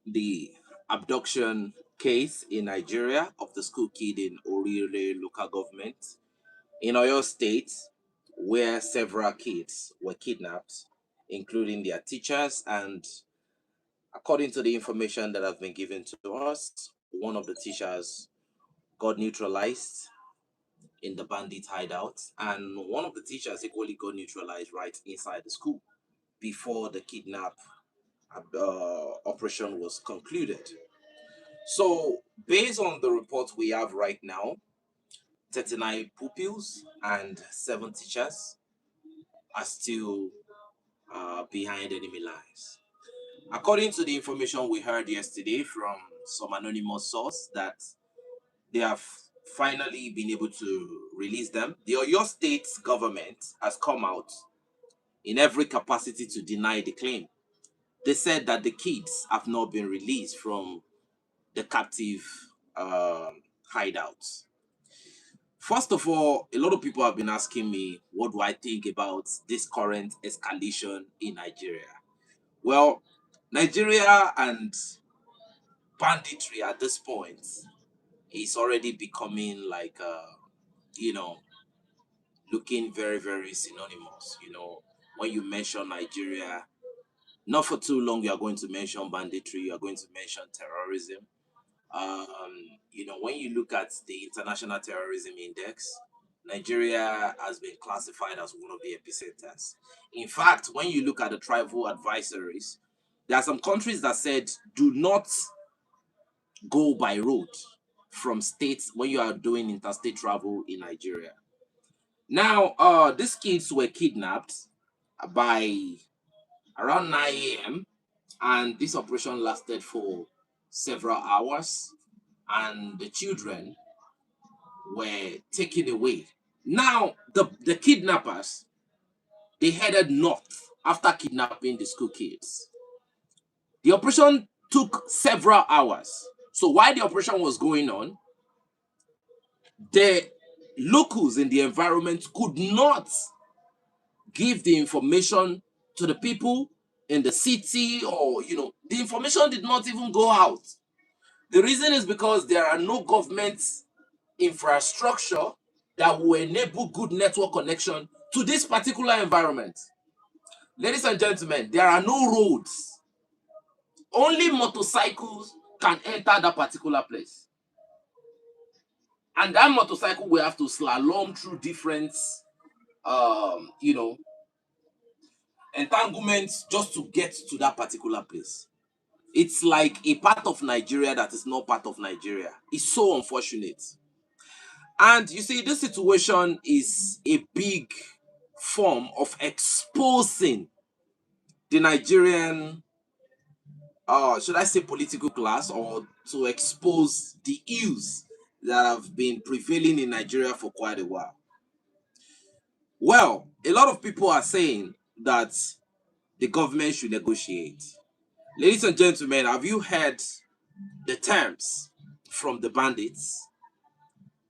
the abduction case in Nigeria of the school kid in Orile local government in Oyo State, where several kids were kidnapped, including their teachers. And according to the information that have been given to us, one of the teachers got neutralized in the bandit hideout, and one of the teachers equally got neutralized right inside the school before the kidnap operation was concluded. So, based on the report we have right now, 39 pupils and 7 teachers are still behind enemy lines. According to the information we heard yesterday from some anonymous source, that they have finally been able to release them. The Oyo State government has come out in every capacity to deny the claim. They said that the kids have not been released from the captive hideouts. First of all, a lot of people have been asking me, what do I think about this current escalation in Nigeria? Well, Nigeria and banditry at this point is already becoming like, you know, looking very, very synonymous. When you mention Nigeria, not for too long, you are going to mention banditry, you are going to mention terrorism. Um, when you look at the International Terrorism Index, Nigeria has been classified as one of the epicenters. In fact, when you look at the travel advisories, there are some countries that said do not go by road from states when you are doing interstate travel in Nigeria. Now, these kids were kidnapped by around 9 a.m. and this operation lasted for several hours, and the children were taken away. Now, the kidnappers, they headed north after kidnapping the school kids. The operation took several hours. So while the operation was going on, the locals in the environment could not give the information to the people in the city, or the information did not even go out. The reason is because there are no government infrastructure that will enable good network connection to this particular environment. Ladies and gentlemen, there are no roads. Only motorcycles can enter that particular place. And that motorcycle will have to slalom through different you know entanglements just to get to that particular place. It's like a part of Nigeria that is not part of Nigeria. It's so unfortunate. And you see, this situation is a big form of exposing the Nigerian, should I say, political class, or to expose the ills that have been prevailing in Nigeria for quite a while. Well, a lot of people are saying that the government should negotiate. Ladies and gentlemen, have you heard the terms from the bandits?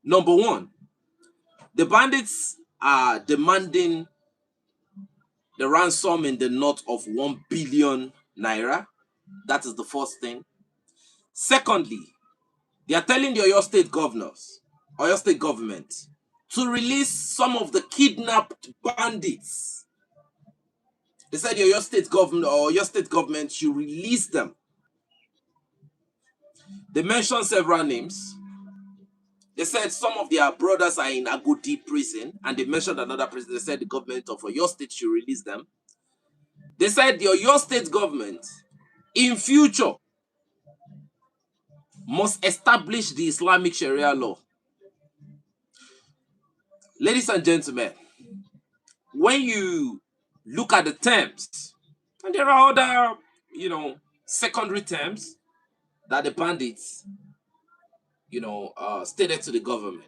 Number one, the bandits are demanding the ransom in the north of 1 billion naira. That is the first thing. Secondly, they are telling the Oyo State government, to release some of the kidnapped bandits. They said the Oyo State government should release them. They mentioned several names. They said some of their brothers are in Agodi prison, and they mentioned another prison. They said the government of Oyo State should release them. They said the Oyo State government, in future, must establish the Islamic Sharia law. Ladies and gentlemen, when you look at the terms, and there are other, secondary terms that the bandits, stated to the government,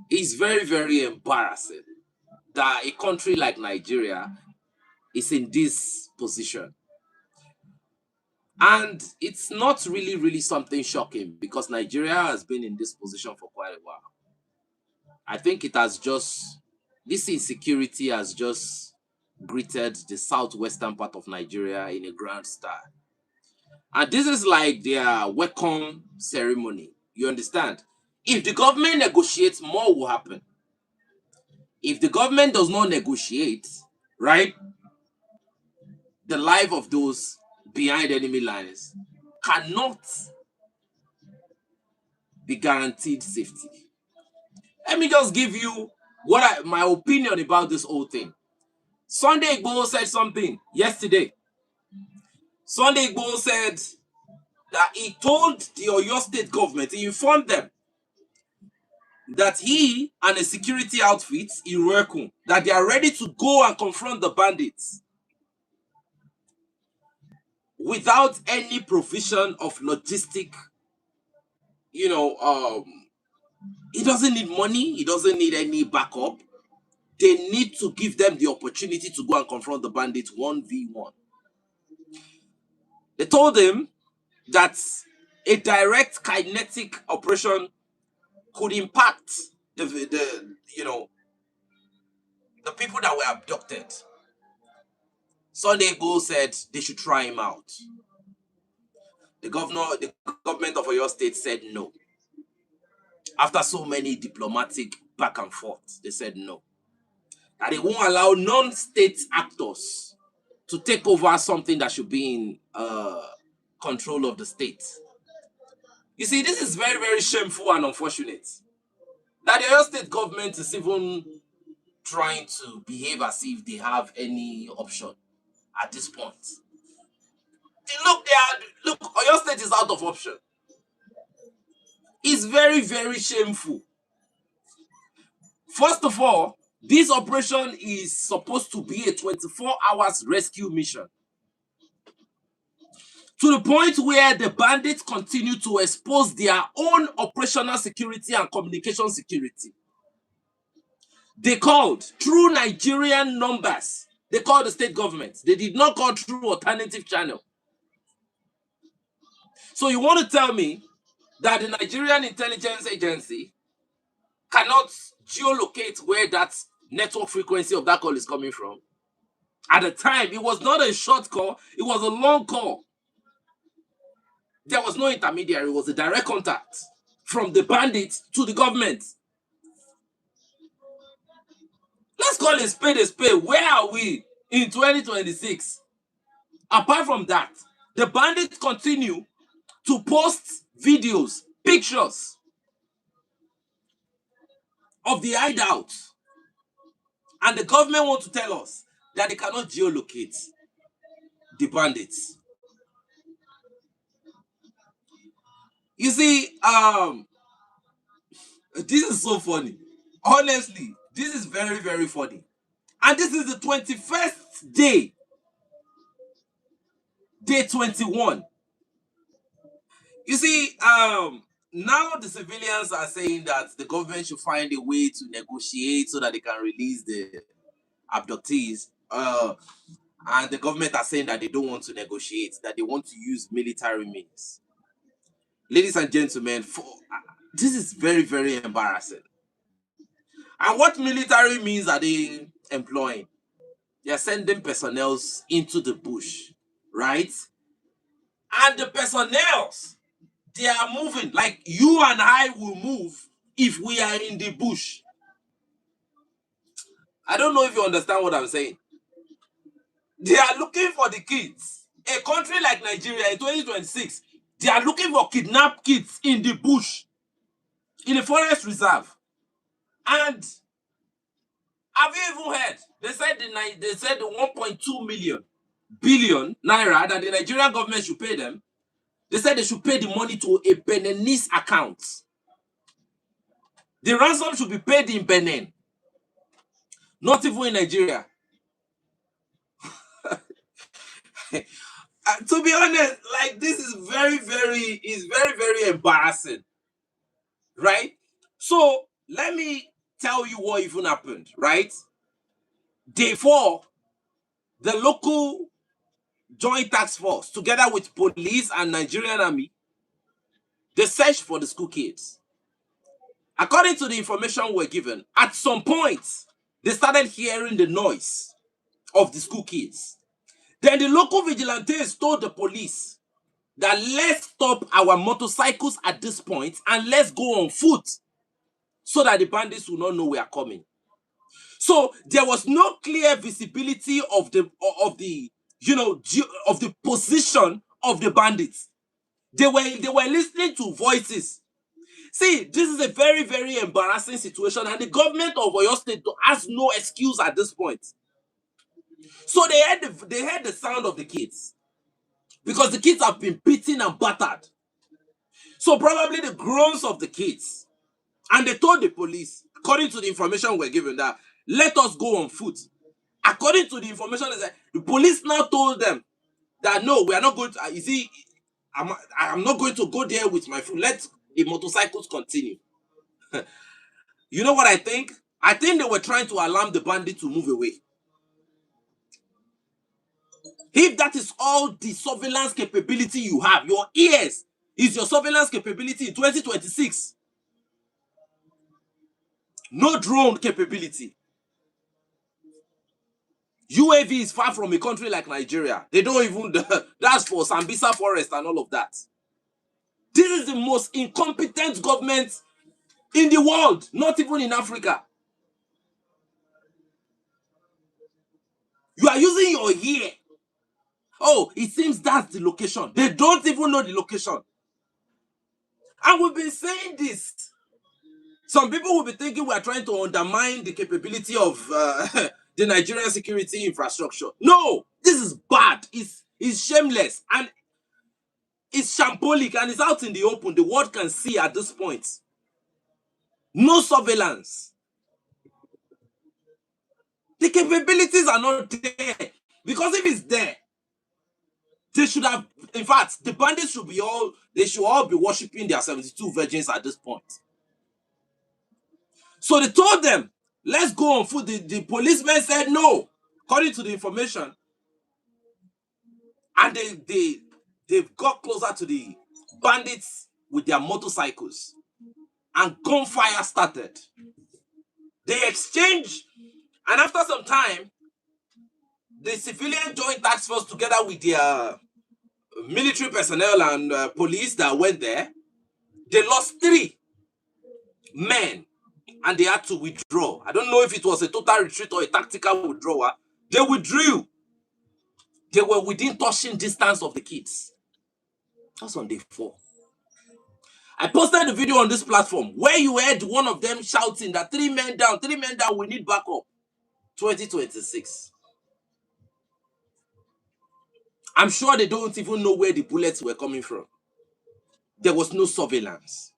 it's very, very embarrassing that a country like Nigeria is in this position. And it's not really, really something shocking, because Nigeria has been in this position for quite a while. I think this insecurity has just greeted the southwestern part of Nigeria in a grand style. And this is like their welcome ceremony. You understand? If the government negotiates, more will happen. If the government does not negotiate, right, the life of those behind enemy lines cannot be guaranteed safety. Let me just give you my opinion about this whole thing. Sunday Igboho said something yesterday. Sunday Igboho said that he told the Oyo State government, he informed them that he and a security outfit, Iruekun, that they are ready to go and confront the bandits without any provision of logistic, he doesn't need money, he doesn't need any backup. They need to give them the opportunity to go and confront the bandits 1v1. They told him that a direct kinetic operation could impact the people that were abducted. Sunday Igboho said they should try him out. The government of Oyo State said no. After so many diplomatic back and forth, they said no. That they won't allow non-state actors to take over something that should be in control of the state. You see, this is very, very shameful and unfortunate. That the Oyo State government is even trying to behave as if they have any option at this point. Look, Oyo State is out of option. It's very, very shameful. First of all, this operation is supposed to be a 24 hours rescue mission. To the point where the bandits continue to expose their own operational security and communication security. They called through Nigerian numbers. They called the state government. They did not call through alternative channel. So you want to tell me that the Nigerian intelligence agency cannot geolocate where that network frequency of that call is coming from? At the time, it was not a short call, it was a long call. There was no intermediary, it was a direct contact from the bandits to the government. Let's call a spade a spade. Where are we in 2026? Apart from that, the bandits continue to post videos, pictures of the hideout. And the government wants to tell us that they cannot geolocate the bandits. You see, this is so funny. Honestly, this is very, very funny. And this is the 21st day. Day 21. You see, now the civilians are saying that the government should find a way to negotiate so that they can release the abductees. And the government are saying that they don't want to negotiate, that they want to use military means. Ladies and gentlemen, this is very, very embarrassing. And what military means are they employing? They are sending personnel into the bush, right? And the personnel, they are moving like you and I will move if we are in the bush. I don't know if you understand what I'm saying. They are looking for the kids. A country like Nigeria in 2026, they are looking for kidnapped kids in the bush, in the forest reserve. And have you even heard? They said the 1.2 billion naira that the Nigerian government should pay them. They said they should pay the money to a Beninese account. The ransom should be paid in Benin, not even in Nigeria. To be honest, like this is very, very embarrassing, right? So let me tell you what even happened, right? Day 4, the local joint task force, together with police and Nigerian army, they searched for the school kids. According to the information we're given, at some point, they started hearing the noise of the school kids. Then the local vigilantes told the police that let's stop our motorcycles at this point and let's go on foot so that the bandits will not know we are coming. So there was no clear visibility of the of the position of the bandits. They were listening to voices. See, this is a very, very embarrassing situation, and the government of Oyo State has no excuse at this point. So they heard the sound of the kids, because the kids have been beaten and battered. So probably the groans of the kids. And they told the police, according to the information we're given, that let us go on foot. According to the information, the police now told them that no, we are not going to. You see, I'm not going to go there with my foot. Let the motorcycles continue. You know what I think? I think they were trying to alarm the bandit to move away. If that is all the surveillance capability you have, your ears is your surveillance capability in 2026. No drone capability. UAV is far from a country like Nigeria. They don't even, that's for Sambisa Forest and all of that. This is the most incompetent government in the world, not even in Africa. You are using your ear. Oh, it seems that's the location. They don't even know the location. And we've been saying this. Some people will be thinking we are trying to undermine the capability of the Nigerian security infrastructure. No, this is bad. It's shameless and it's shambolic, and it's out in the open. The world can see at this point. No surveillance. The capabilities are not there, because if it's there, they should have. In fact, the bandits should all be worshiping their 72 virgins at this point. So they told them, let's go on foot. The policemen said no, according to the information. And they got closer to the bandits with their motorcycles. And gunfire started. They exchanged. And after some time, the civilian joint task force, together with their military personnel and police that went there, they lost 3 men. And they had to withdraw. I don't know if it was a total retreat or a tactical withdrawal. They withdrew. They were within touching distance of the kids. That's on day 4. I posted the video on this platform where you heard one of them shouting that 3 men down, we need backup. 2026. I'm sure they don't even know where the bullets were coming from. There was no surveillance.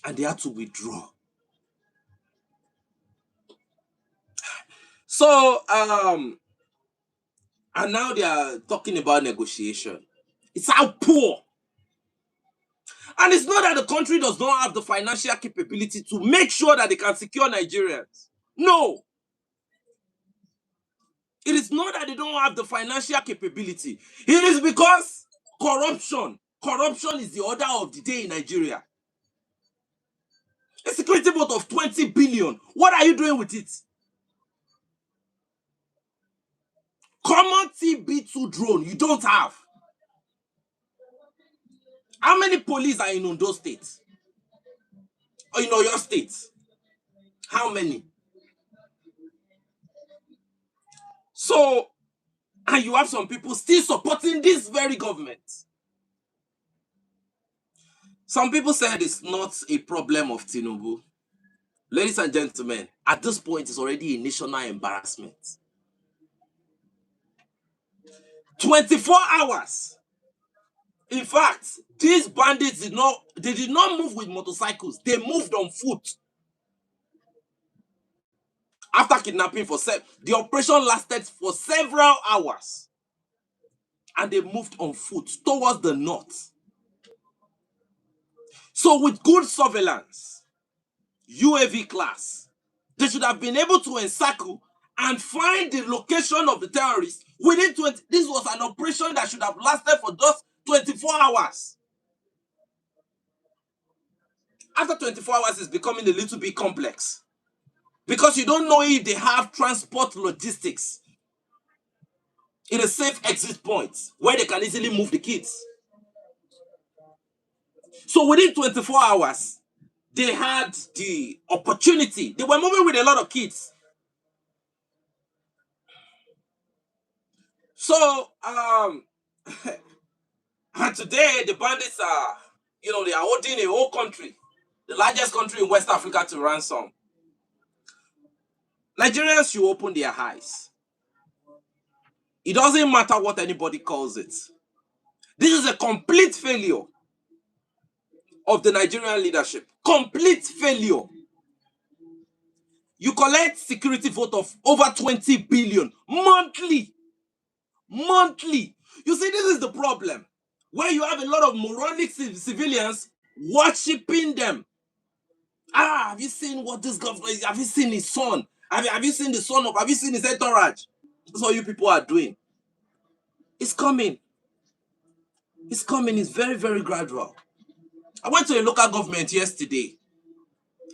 And they had to withdraw. So, and now they are talking about negotiation. It's how poor. And it's not that the country does not have the financial capability to make sure that they can secure Nigerians. No. It is not that they don't have the financial capability. It is because corruption is the order of the day in Nigeria. A security vote of 20 billion. What are you doing with it? Common TB2 drone, you don't have. How many police are in Ondo State? Or in Oyo State? How many? So, and you have some people still supporting this very government. Some people said it's not a problem of Tinubu. Ladies and gentlemen, at this point, it's already a national embarrassment. 24 hours. In fact, these bandits did not move with motorcycles. They moved on foot. After kidnapping the operation lasted for several hours. And they moved on foot towards the north. So with good surveillance, UAV class, they should have been able to encircle and find the location of the terrorists within 20. This was an operation that should have lasted for just 24 hours. After 24 hours, it's becoming a little bit complex. Because you don't know if they have transport logistics. in a safe exit point where they can easily move the kids. So within 24 hours, they had the opportunity. They were moving with a lot of kids. So and today the bandits are, they are holding a whole country, the largest country in West Africa, to ransom. Nigerians should open their eyes. It doesn't matter what anybody calls it. This is a complete failure of the Nigerian leadership. Complete failure. You collect security vote of over 20 billion monthly. Monthly. You see, this is the problem. Where you have a lot of moronic civilians worshipping them. Have you seen what this government is? Have you seen his son? Have you seen the son of? Have you seen his entourage? That's what you people are doing. It's coming. It's coming. It's very, very gradual. I went to a local government yesterday.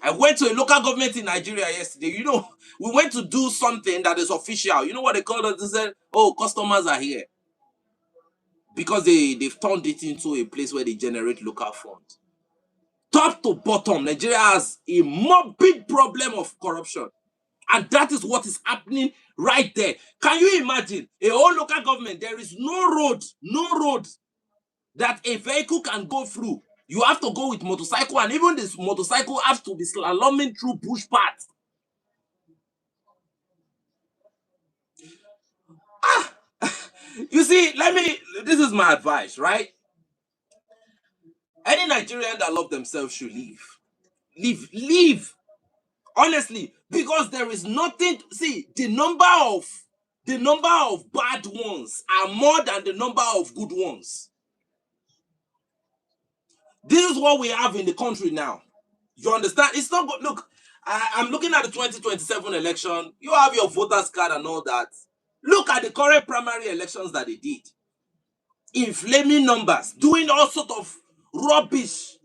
I went to a local government in Nigeria yesterday. We went to do something that is official. You know what they called us? They said, oh, customers are here. Because they've turned it into a place where they generate local funds. Top to bottom, Nigeria has a morbid problem of corruption. And that is what is happening right there. Can you imagine a whole local government? There is no road that a vehicle can go through. You have to go with motorcycle, and even this motorcycle has to be slaloming through bush paths. You see, this is my advice, right? Any Nigerian that love themselves should leave. Leave. Honestly, because there is nothing. See, the number of bad ones are more than the number of good ones. This is what we have in the country now. You understand? It's not good. Look, I'm looking at the 2027 election. You have your voters card and all that. Look at the current primary elections that they did. Inflaming numbers, doing all sort of rubbish.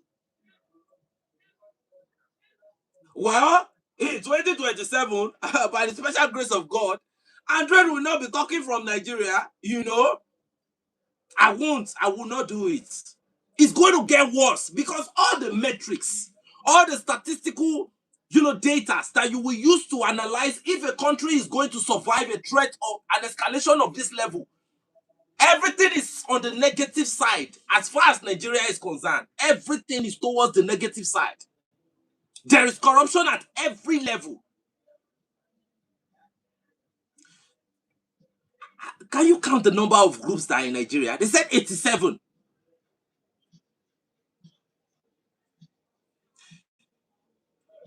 Well, in 2027, by the special grace of God, Android will not be talking from Nigeria. I will not do it. It's going to get worse because all the metrics, all the statistical, data that you will use to analyze if a country is going to survive a threat of an escalation of this level, everything is on the negative side. As far as Nigeria is concerned, everything is towards the negative side. There is corruption at every level. Can you count the number of groups that are in Nigeria? They said 87.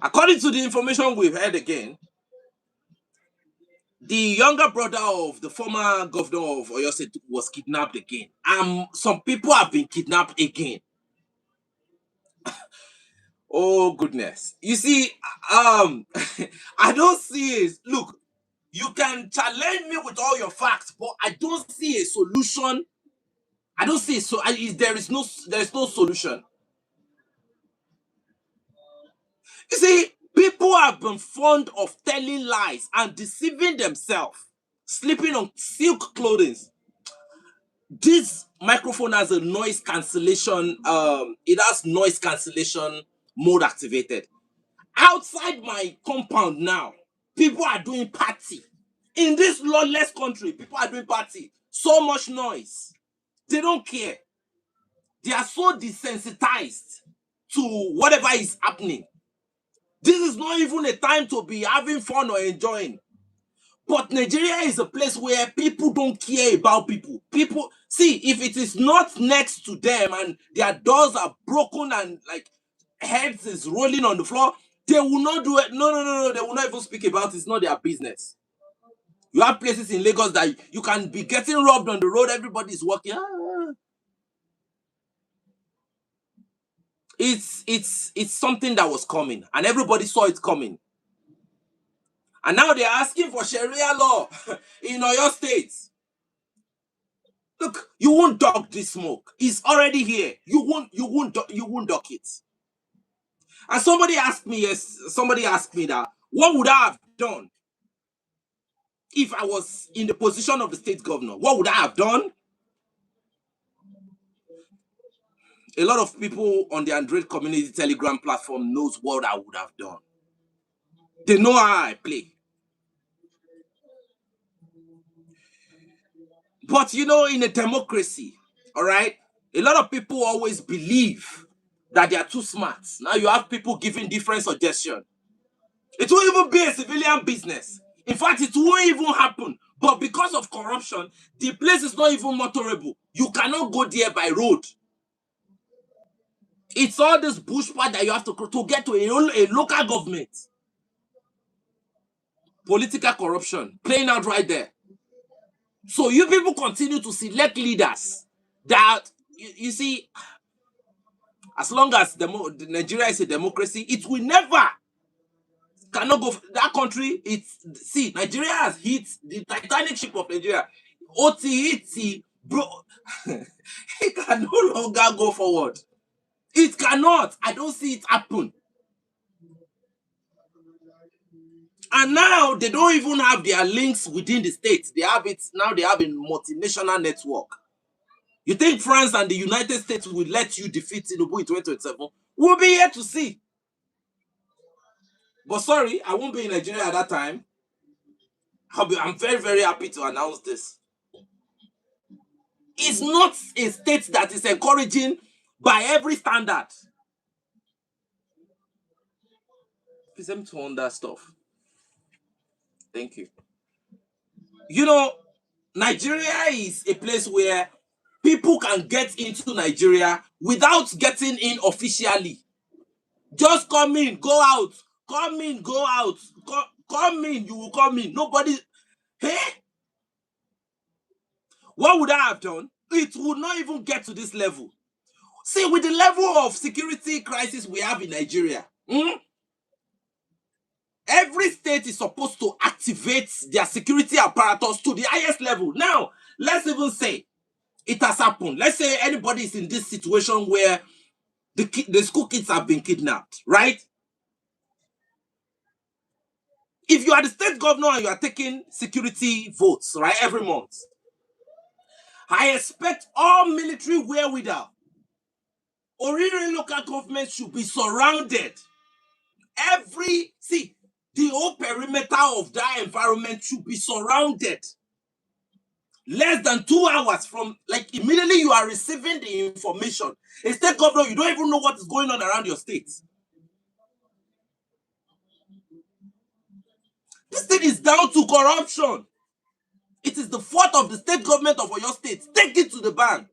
According to the information we've heard again, the younger brother of the former governor of Oyo State was kidnapped again. Some people have been kidnapped again. Oh, goodness. You see, I don't see it. Look, you can challenge me with all your facts, but I don't see a solution. I don't see so. There is no solution. You see, people have been fond of telling lies and deceiving themselves, sleeping on silk clothing. This microphone has a noise cancellation. It has noise cancellation mode activated. Outside my compound now, people are doing party. In this lawless country, people are doing party. So much noise. They don't care. They are so desensitized to whatever is happening. This is not even a time to be having fun or enjoying. But Nigeria is a place where people don't care about people. People, see, if it is not next to them and their doors are broken and like heads is rolling on the floor, they will not do it. No. They will not even speak about it. It's not their business. You have places in Lagos that you can be getting robbed on the road. Everybody is walking. It's something that was coming, and everybody saw it coming. And now they're asking for Sharia law in Oyo State. Look, you won't duck this smoke. It's already here. You won't duck it. And somebody asked me that what would I have done if I was in the position of the state governor, what would I have done? A lot of people on the Android community Telegram platform knows what I would have done. They know how I play. But you know, in a democracy, all right, a lot of people always believe that they are too smart. Now you have people giving different suggestions. It won't even be a civilian business. In fact, it won't even happen. But because of corruption, the place is not even motorable. You cannot go there by road. It's all this bush part that you have to get to a local government. Political corruption playing out right there. So you people continue to select leaders that, you see, as long as Nigeria is a democracy, it will never, cannot go, that country, see, Nigeria has hit the Titanic ship of Nigeria. OTET, bro, it can no longer go forward. It cannot. I don't see it happen. And now they don't even have their links within the states. They have it now. They have a multinational network. You think France and the United States will let you defeat Tinubu in 2027? We'll be here to see. But sorry, I won't be in Nigeria at that time. I'm very, very happy to announce this. It's not a state that is encouraging by every standard. Please let me turn on that stuff. Thank you. You know, Nigeria is a place where people can get into Nigeria without getting in officially. Just come in, go out. Come in, go out. Come in, you will come in. Nobody. Hey? What would I have done? It would not even get to this level. See, with the level of security crisis we have in Nigeria, every state is supposed to activate their security apparatus to the highest level. Now, let's even say it has happened. Let's say anybody is in this situation where the school kids have been kidnapped, right? If you are the state governor and you are taking security votes, right, every month, I expect all military wherewithal, Oriri local government should be surrounded. The whole perimeter of that environment should be surrounded. Less than 2 hours from, like, immediately you are receiving the information. A state governor, you don't even know what is going on around your state. This thing is down to corruption. It is the fault of the state government of Oyo State. Take it to the bank.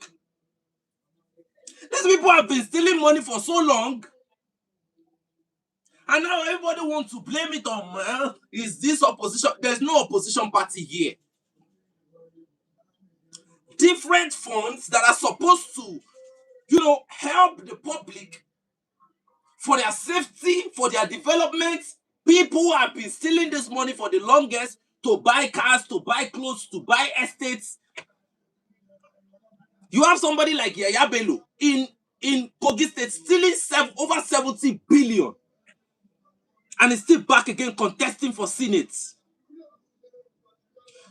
These people have been stealing money for so long. And now everybody wants to blame it on, is this opposition? There's no opposition party here. Different funds that are supposed to, help the public for their safety, for their development. People have been stealing this money for the longest to buy cars, to buy clothes, to buy estates. You have somebody like Yaya Bello in Kogi State stealing over 70 billion. And he's still back again contesting for Senate.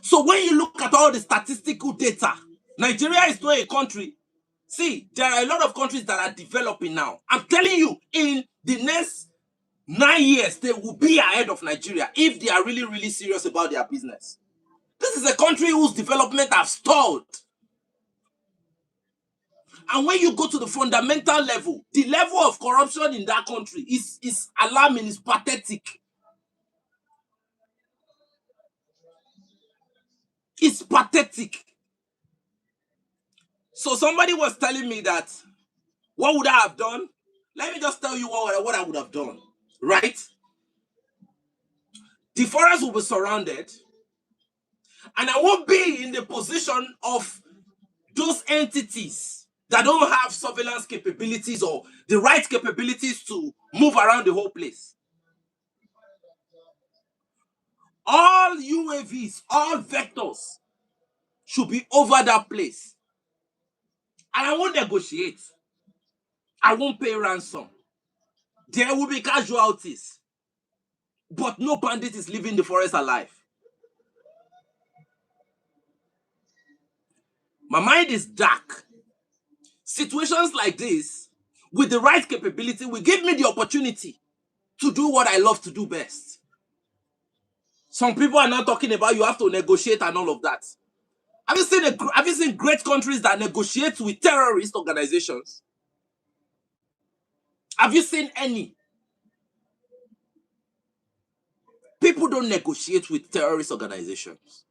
So when you look at all the statistical data, Nigeria is not a country. See, there are a lot of countries that are developing now. I'm telling you, in the next 9 years, they will be ahead of Nigeria if they are really, really serious about their business. This is a country whose development have stalled. And when you go to the fundamental level, the level of corruption in that country is alarming, is pathetic. It's pathetic. So somebody was telling me that, what would I have done? Let me just tell you what I would have done, right? The forest will be surrounded, and I won't be in the position of those entities that don't have surveillance capabilities or the right capabilities to move around the whole place. All UAVs, all vectors should be over that place. And I won't negotiate. I won't pay ransom. There will be casualties. But no bandit is leaving the forest alive. My mind is dark. Situations like this, with the right capability, will give me the opportunity to do what I love to do best. Some people are now talking about you have to negotiate and all of that. Have you seen great countries that negotiate with terrorist organizations? Have you seen any? People don't negotiate with terrorist organizations.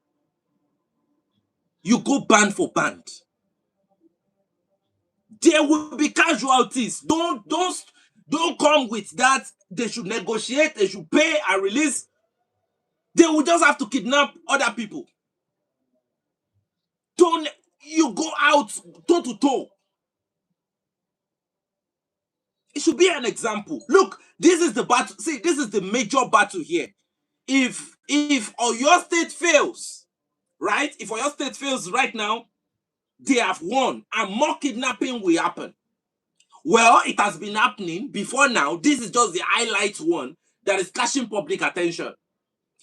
You go band for band. There will be casualties. Don't come with that. They should negotiate. They should pay and release. They will just have to kidnap other people. Don't you go out toe to toe. It should be an example. Look, this is the battle. See, this is the major battle here. If Oyo State fails, right? If Oyo State fails right now, they have won, and more kidnapping will happen. Well, it has been happening before now. This is just the highlight one that is catching public attention.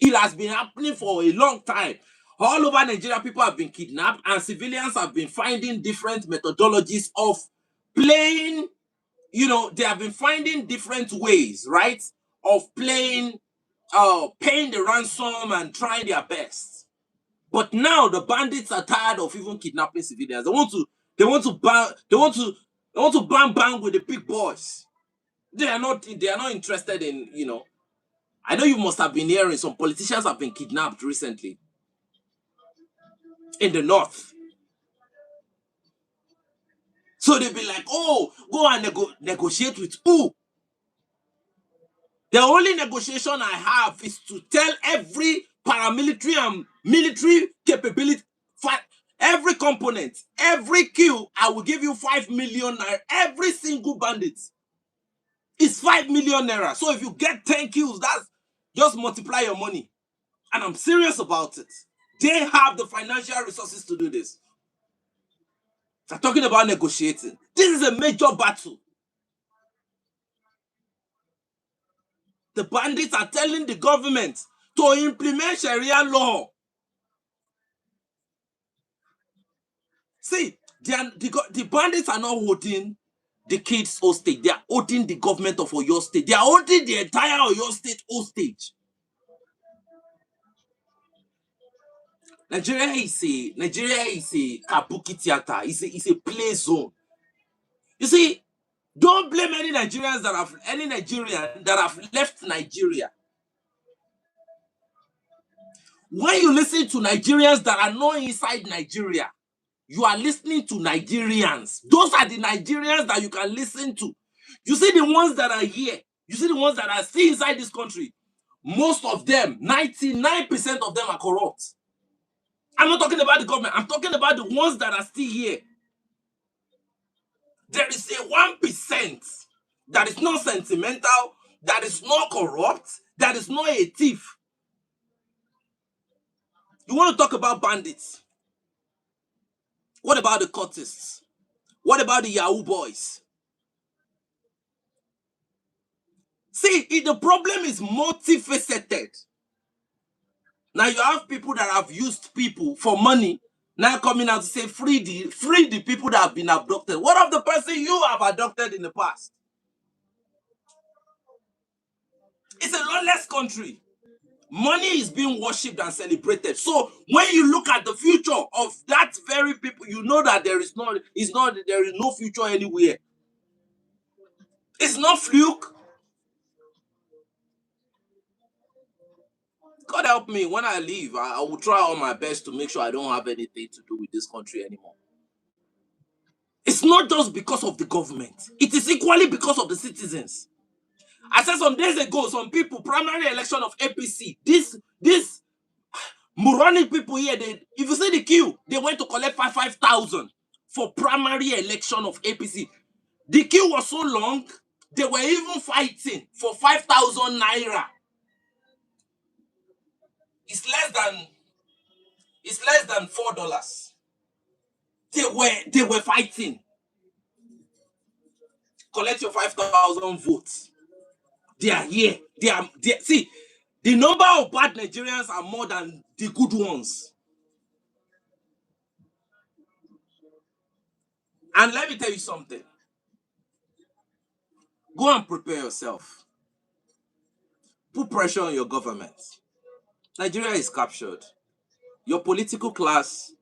It has been happening for a long time. All over Nigeria, people have been kidnapped, and civilians have been finding different methodologies of playing. They have been finding different ways, right, of playing, paying the ransom and trying their best. But now the bandits are tired of even kidnapping civilians. They want to bang with the big boys. They are not interested in, I know you must have been hearing some politicians have been kidnapped recently in the north. So they'll be like, oh, go and negotiate with who? The only negotiation I have is to tell every paramilitary and military capability, every component, every queue, I will give you 5 million naira. Every single bandit is 5 million naira. So if you get 10 kills, that's just multiply your money. And I'm serious about it. They have the financial resources to do this. I'm talking about negotiating. This is a major battle. The bandits are telling the government to implement Sharia law. See, the bandits are not holding the kids hostage. They are holding the government of Oyo State. They are holding the entire Oyo State hostage. Nigeria is a kabuki theater. It's a play zone. You see, don't blame any Nigerian that have left Nigeria. When you listen to Nigerians that are not inside Nigeria, you are listening to Nigerians. Those are the Nigerians that you can listen to. You see the ones that are here. You see the ones that are still inside this country. Most of them, 99% of them are corrupt. I'm not talking about the government. I'm talking about the ones that are still here. There is a 1% that is not sentimental, that is not corrupt, that is not a thief. You want to talk about bandits? What about the cultists? What about the Yahoo boys? See, the problem is multifaceted. Now you have people that have used people for money now coming out to say free the people that have been abducted. What of the person you have abducted in the past? It's a lawless country. Money is being worshipped and celebrated. So when you look at the future of that very people, you know that there is no future anywhere. It's not fluke. God help me, when I leave, I will try all my best to make sure I don't have anything to do with this country anymore. It's not just because of the government. It is equally because of the citizens. I said some days ago, some people, primary election of APC, this moronic people here, if you see the queue, they went to collect 5,000 for primary election of APC. The queue was so long, they were even fighting for 5,000 naira. It's less than $4. They were fighting. Collect your 5,000 votes. They are here. See, the number of bad Nigerians are more than the good ones. And let me tell you something. Go and prepare yourself. Put pressure on your government. Nigeria is captured. Your political class,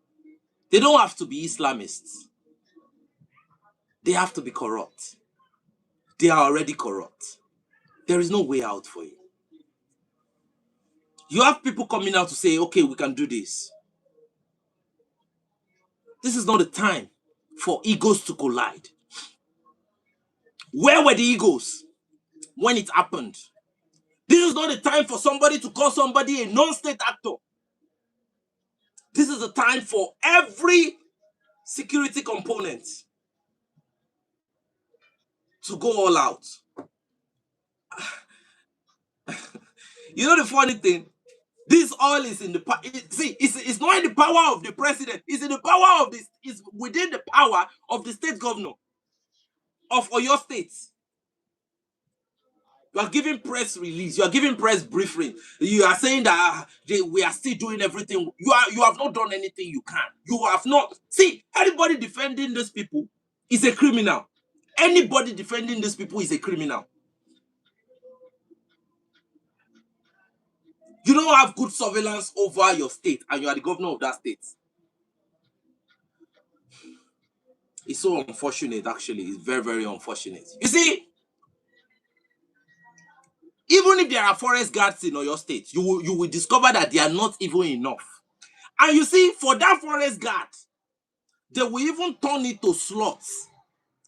they don't have to be Islamists. They have to be corrupt. They are already corrupt. There is no way out for you. You have people coming out to say, okay, we can do this. This is not the time for egos to collide. Where were the egos when it happened? This is not the time for somebody to call somebody a non-state actor. This is the time for every security component to go all out. You know the funny thing? This all is in the it's not in the power of the president. It's in the power of this. It's within the power of the state governor of Oyo State. You are giving press release. You are giving press briefing. You are saying that we are still doing everything. You have not done anything you can. You have not. See, anybody defending these people is a criminal. Anybody defending these people is a criminal. You don't have good surveillance over your state, and you are the governor of that state. It's so unfortunate, actually. It's very, very unfortunate. You see, even if there are forest guards in your state, you will discover that they are not even enough. And you see, for that forest guard, they will even turn it to slots.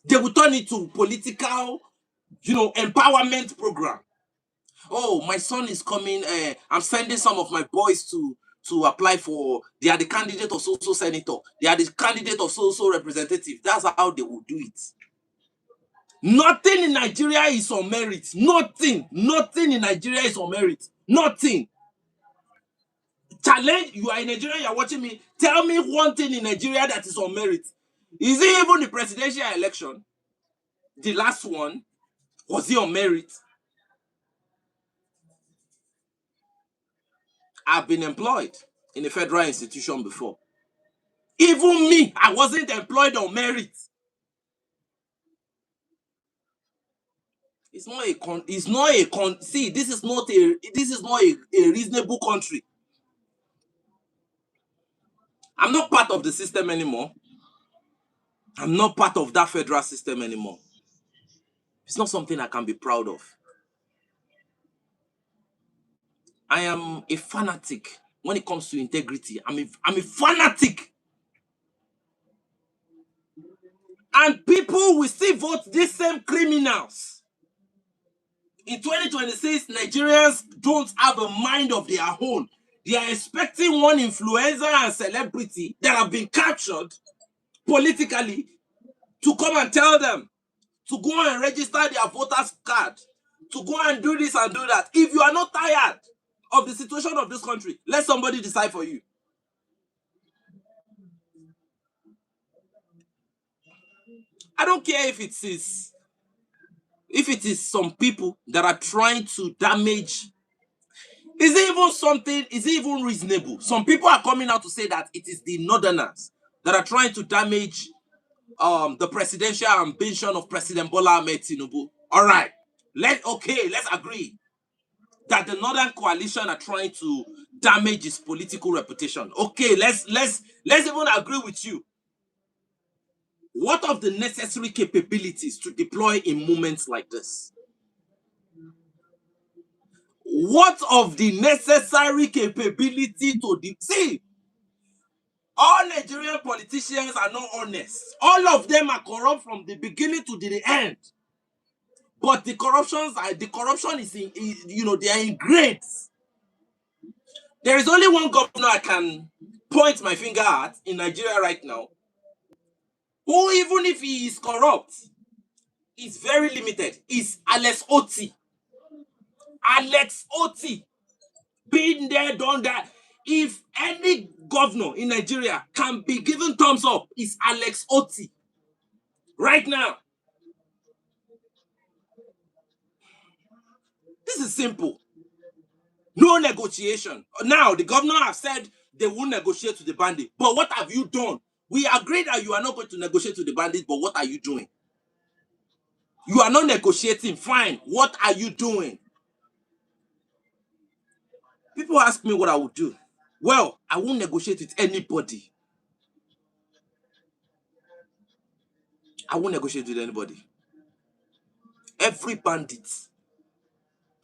They will turn it to political, empowerment program. Oh, my son is coming. I'm sending some of my boys to apply for. They are the candidate of so senator. They are the candidate of so representative. That's how they will do it. Nothing in Nigeria is on merit. Nothing in Nigeria is on merit. Nothing. Challenge, you are in Nigeria, you are watching me. Tell me one thing in Nigeria that is on merit. Is it even the presidential election? The last one, was it on merit? I've been employed in a federal institution before. Even me, I wasn't employed on merit. This is not a reasonable country. I'm not part of the system anymore. I'm not part of that federal system anymore. It's not something I can be proud of. I am a fanatic when it comes to integrity. I'm a fanatic. And people will still vote these same criminals. In 2026, Nigerians don't have a mind of their own. They are expecting one influencer and celebrity that have been captured politically to come and tell them to go and register their voters card, to go and do this and do that. If you are not tired of the situation of this country, let somebody decide for you. I don't care if it is some people that are trying to damage. Is it even reasonable? Some people are coming out to say that it is the northerners that are trying to damage the presidential ambition of President Bola Ahmed Tinubu. All right, let's agree that the Northern Coalition are trying to damage his political reputation. Okay, let's even agree with you. What of the necessary capabilities to deploy in moments like this? What of the necessary capability to see? All Nigerian politicians are not honest. All of them are corrupt from the beginning to the end. But the corruption is they are in grades. There is only one governor I can point my finger at in Nigeria right now, who, even if he is corrupt, is very limited. Is Alex Oti. Alex Oti. Been there, done that. If any governor in Nigeria can be given thumbs up, it's Alex Oti. Right now. This is simple. No negotiation. Now, the governor has said they won't negotiate with the bandit. But what have you done We agree that you are not going to negotiate with the bandits, but what are you doing? You are not negotiating. Fine. What are you doing? People ask me what I would do. Well, I won't negotiate with anybody. I won't negotiate with anybody. Every bandit.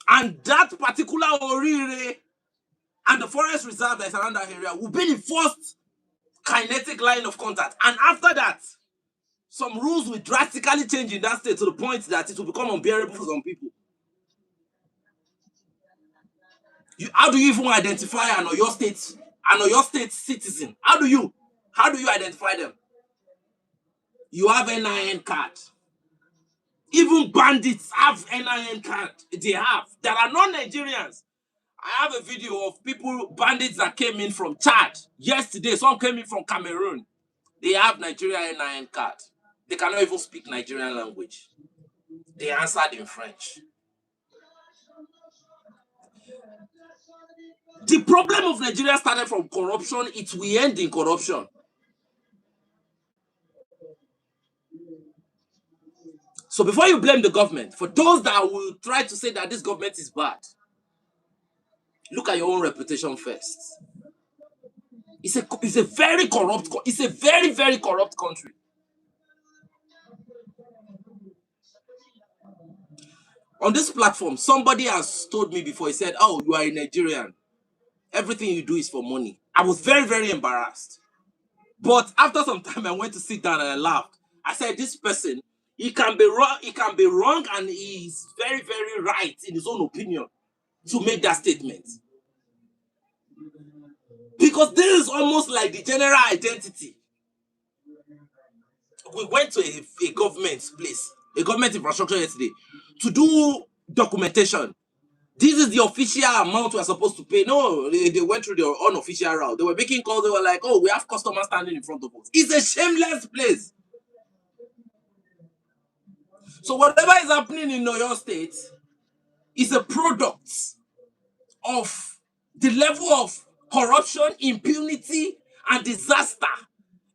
And that particular Orire and the forest reserve that is around that area will be the first kinetic line of contact. And after that, some rules will drastically change in that state to the point that it will become unbearable for some people. How do you even identify an Oyo State citizen? How do you identify them? You have NIN card. Even bandits have NIN card. There are non-Nigerians. I have a video of bandits that came in from Chad yesterday. Some came in from Cameroon. They have Nigerian NIN card. They cannot even speak Nigerian language. They answered in French. The problem of Nigeria started from corruption. It will end in corruption. So before you blame the government, for those that will try to say that this government is bad, look at your own reputation first. It's a very corrupt, it's a very, very corrupt country. On this platform, somebody has told me before, he said, oh, you are a Nigerian. Everything you do is for money. I was very, very embarrassed. But after some time, I went to sit down and I laughed. I said, this person, he can be wrong and he is very, very right in his own opinion to make that statement. Because this is almost like the general identity. We went to a government place, a government infrastructure yesterday, to do documentation. This is the official amount we are supposed to pay. No, they went through their unofficial route. They were making calls. They were like, oh, we have customers standing in front of us. It's a shameless place. So whatever is happening in Oyo State is a product of the level of corruption, impunity, and disaster.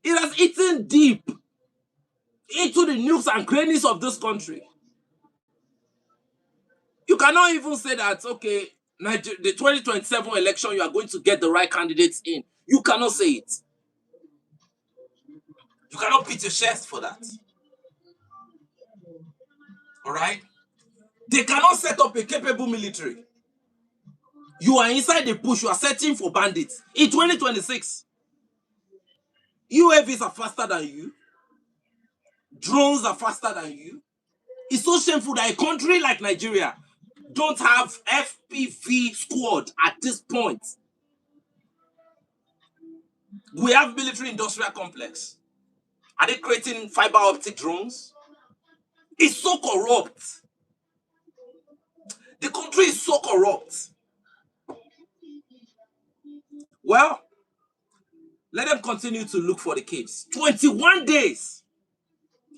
It has eaten deep into the nooks and crannies of this country. You cannot even say that, okay, the 2027 election, you are going to get the right candidates in. You cannot say it. You cannot beat your chest for that. All right? They cannot set up a capable military. You are inside the bush. You are searching for bandits. In 2026, UAVs are faster than you. Drones are faster than you. It's so shameful that a country like Nigeria don't have FPV squad at this point. We have military industrial complex. Are they creating fiber optic drones? It's so corrupt. The country is so corrupt. Well, let them continue to look for the kids. 21 days.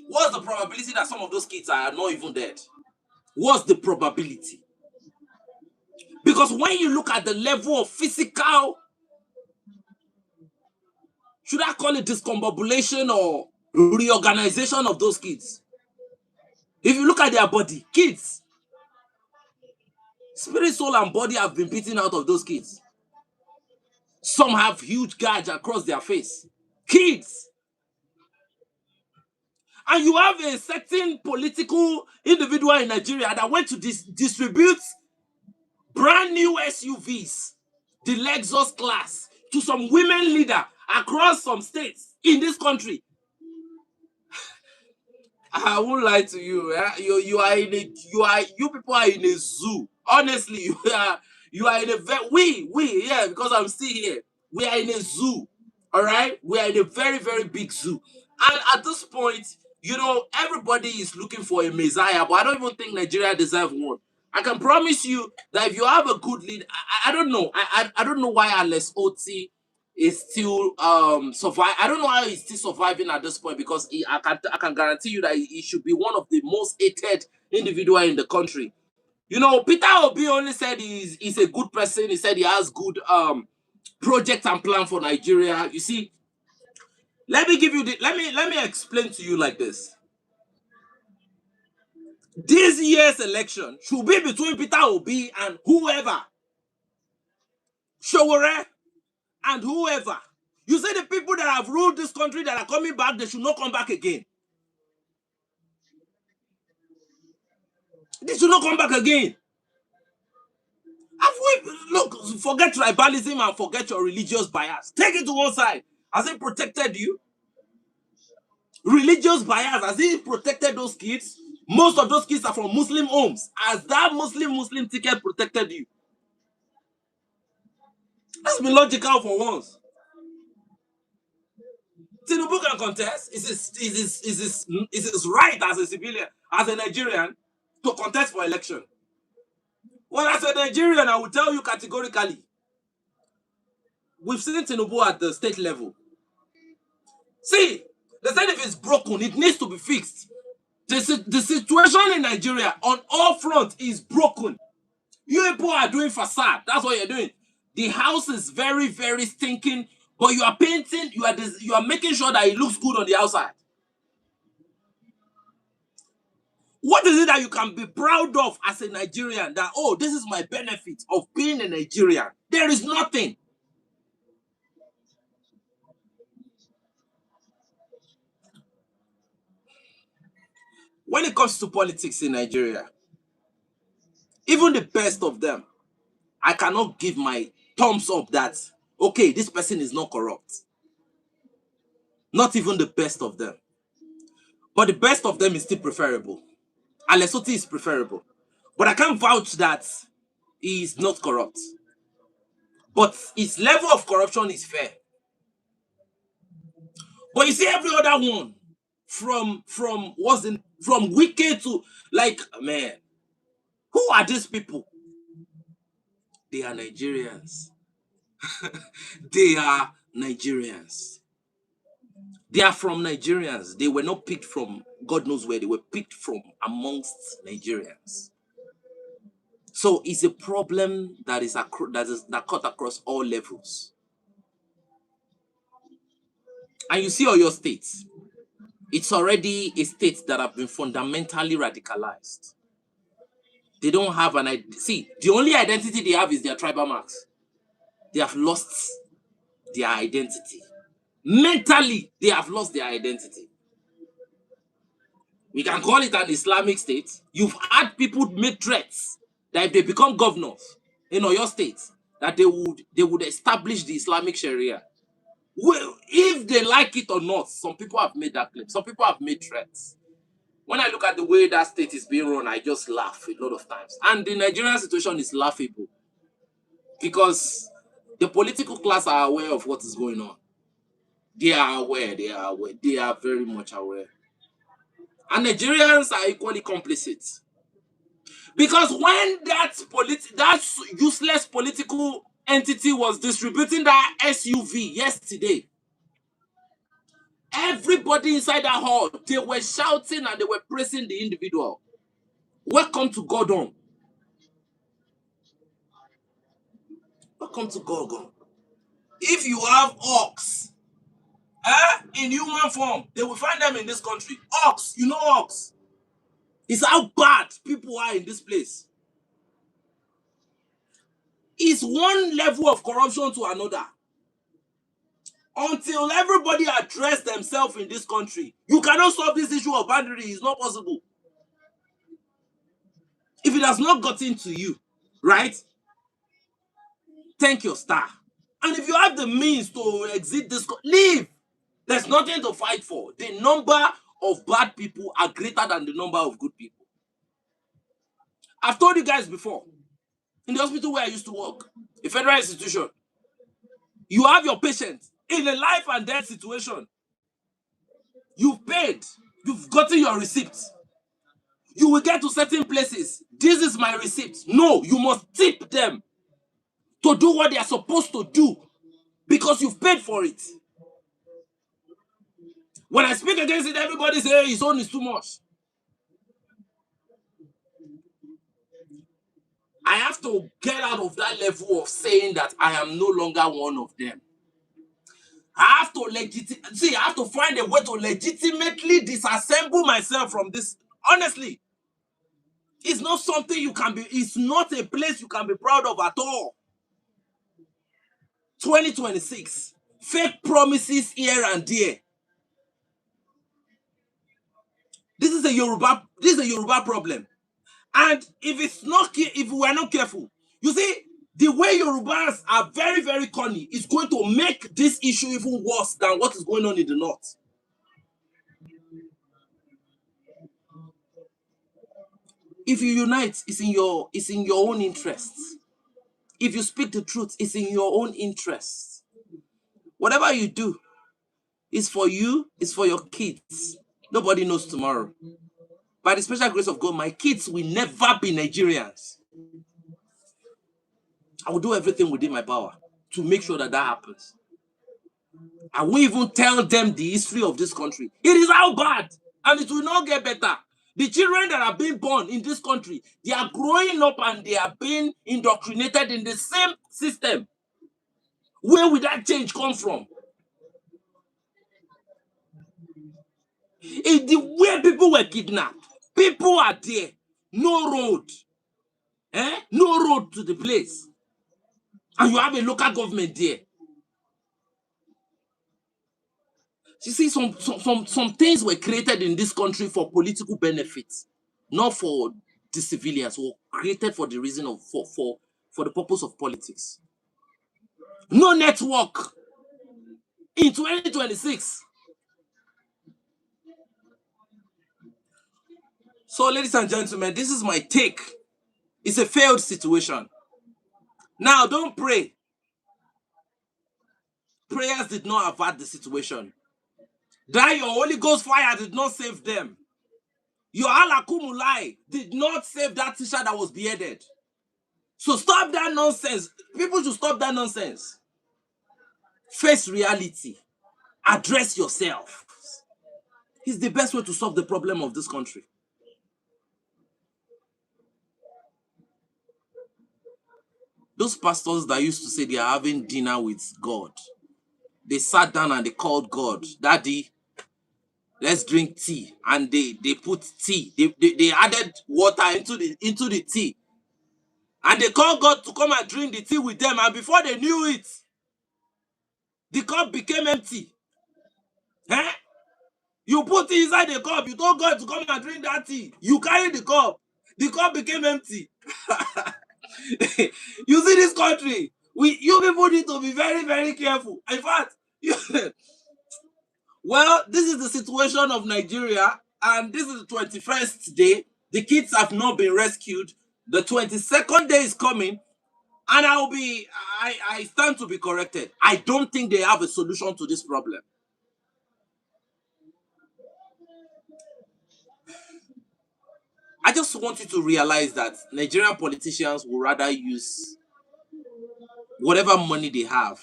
What's the probability that some of those kids are not even dead? What's the probability? Because when you look at the level of physical, should I call it discombobulation or reorganization of those kids? If you look at their body, kids, spirit, soul, and body have been beaten out of those kids. Some have huge gouge across their face. Kids. And you have a certain political individual in Nigeria that went to distribute brand new SUVs, the Lexus class, to some women leader across some states in this country. I won't lie to you. You people are in a zoo. Honestly, you are in a because I'm still here. We are in a zoo. All right, we are in a very, very big zoo. And at this point, everybody is looking for a messiah, but I don't even think Nigeria deserves one. I can promise you that if you have a good lead, I don't know. I don't know why Alex Oti is still survive. I don't know how he's still surviving at this point, because I can guarantee you that he should be one of the most hated individual in the country. Peter Obi only said he's a good person. He said he has good project and plan for Nigeria. You see, Let me give you the let me explain to you like this. This year's election should be between Peter Obi and whoever. Showore and whoever. You say the people that have ruled this country that are coming back, they should not come back again. They should not come back again. Have we look, forget tribalism and forget your religious bias. Take it to one side. Has it protected you? Religious bias, has it protected those kids? Most of those kids are from Muslim homes. Has that Muslim ticket protected you? Let's be logical for once. Tinubu can contest. Is his right as a civilian, as a Nigerian, to contest for election? Well, as a Nigerian, I will tell you categorically, we've seen Tinubu at the state level. See, they said if it's broken, it needs to be fixed. The situation in Nigeria on all fronts is broken. You people are doing facade. That's what you're doing. The house is very, very stinking, but you are painting, you are making sure that it looks good on the outside. What is it that you can be proud of as a Nigerian? That, oh, this is my benefit of being a Nigerian. There is nothing. When it comes to politics in Nigeria, even the best of them, I cannot give my thumbs up that, okay, this person is not corrupt. Not even the best of them. But the best of them is still preferable. Alesoti is preferable. But I can't vouch that he is not corrupt. But his level of corruption is fair. But you see every other one, from Wike to, like, man, who are these people? They are Nigerians. They are Nigerians. They are from Nigerians. They were not picked from God knows where. They were picked from amongst Nigerians. So it's a problem that that cut across all levels. And you see Oyo State. It's already a state that have been fundamentally radicalized. They don't have an identity. See, the only identity they have is their tribal marks. They have lost their identity. Mentally, they have lost their identity. We can call it an Islamic state. You've had people make threats that if they become governors in Oyo State, that they would establish the Islamic Sharia. Well, if they like it or not, some people have made that claim. Some people have made threats. When I look at the way that state is being run, I just laugh a lot of times. And the Nigerian situation is laughable because the political class are aware of what is going on. They are aware. They are aware. They are very much aware. And Nigerians are equally complicit. Because when that useless political entity was distributing that SUV yesterday, everybody inside that hall, they were shouting and they were praising the individual. Welcome to Gordon. Welcome to Gordon. If you have ox in human form, they will find them in this country. Ox, you know ox. It's how bad people are in this place. It's one level of corruption to another. Until everybody address themselves in this country, you cannot solve this issue of boundary. It's not possible. If it has not gotten to you, right? Thank your star. And if you have the means to exit this, leave. There's nothing to fight for. The number of bad people are greater than the number of good people. I've told you guys before, in the hospital where I used to work, a federal institution, you have your patient in a life and death situation. You've paid. You've gotten your receipt. You will get to certain places. This is my receipt. No, you must tip them to do what they are supposed to do because you've paid for it. When I speak against it, everybody says, hey, his own is too much. I have to get out of that level of saying that I am no longer one of them. I have to I have to find a way to legitimately disassemble myself from this. Honestly, it's not something you can be, it's not a place you can be proud of at all. 2026, fake promises here and there. This is a Yoruba problem. And if we are not careful, you see, the way Yorubas are very, very corny is going to make this issue even worse than what is going on in the north. If you unite, it's in your own interests. If you speak the truth, it's in your own interests. Whatever you do is for you, it's for your kids. Nobody knows tomorrow. By the special grace of God, my kids will never be Nigerians. I will do everything within my power to make sure that that happens. I won't even tell them the history of this country. It is how bad, and it will not get better. The children that are being born in this country, they are growing up and they are being indoctrinated in the same system. Where will that change come from? It's the way people were kidnapped. People are there. No road. No road to the place. And you have a local government there. You see, some things were created in this country for political benefits, not for the civilians, were created for the reason of for the purpose of politics. No network in 2026. So, ladies and gentlemen, this is my take. It's a failed situation. Now, don't pray. Prayers did not avert the situation. That your Holy Ghost fire did not save them. Your Alakumulai did not save that teacher that was beheaded. So stop that nonsense. People should stop that nonsense. Face reality. Address yourself. It's the best way to solve the problem of this country. Those pastors that used to say they are having dinner with God, they sat down and they called God, Daddy, let's drink tea. And they put tea. They added water into the tea. And they called God to come and drink the tea with them. And before they knew it, the cup became empty. You put tea inside the cup. You told God to come and drink that tea. You carry the cup. The cup became empty. You see this country, you people need to be very, very careful. In fact, well, this is the situation of Nigeria, and this is the 21st day. The kids have not been rescued. The 22nd day is coming, and I stand to be corrected. I don't think they have a solution to this problem. I just want you to realize that Nigerian politicians will rather use whatever money they have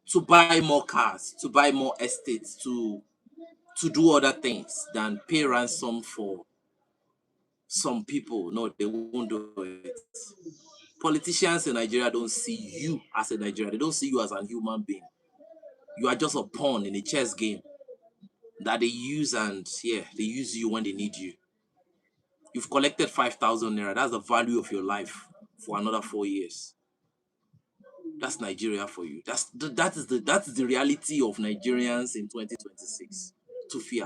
to buy more cars, to buy more estates, to do other things than pay ransom for some people. No, they won't do it. Politicians in Nigeria don't see you as a Nigerian. They don't see you as a human being. You are just a pawn in a chess game that they use, and yeah, they use you when they need you. You've collected 5,000 naira. That's the value of your life for another 4 years. That's Nigeria for you. That is the reality of Nigerians in 2026. To fear.